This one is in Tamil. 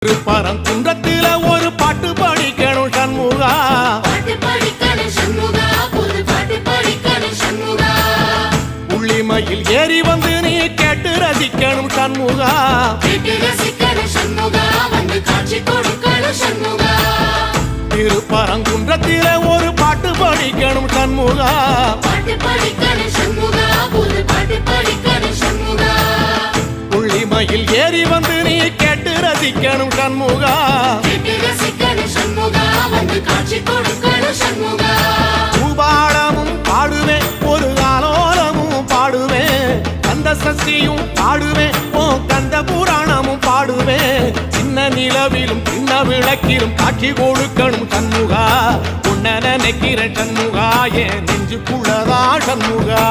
திருப்பரங்குன்றத்தில ஒரு பாட்டு படிக்கணும் சண்முகா, உள்ளிமையில் ஏறி வந்து நீ கேட்டு ரசிக்கணும் சண்முகா, திருப்பரங்குன்றத்தில ஒரு பாட்டு படிக்கணும் சண்முகா, உள்ளிமையில் ஏறி வந்து நீ கேட்டு ரசிக்கணும் சண்முகா, பூபாளமும் பாடுவேன் ஒரு ஆலோலமும் பாடுவேன், கந்த சஷ்டியும் பாடுவேன் ஓ கந்த புராணமும் பாடுவேன், சின்ன நிலவிலும் சின்ன விளக்கிலும் காட்சி கொடுக்கணும் சண்முகா, உன்ன நினைக்கிறேன் சண்முகா, என் நெஞ்சுக்குள்ளதா சண்முகா.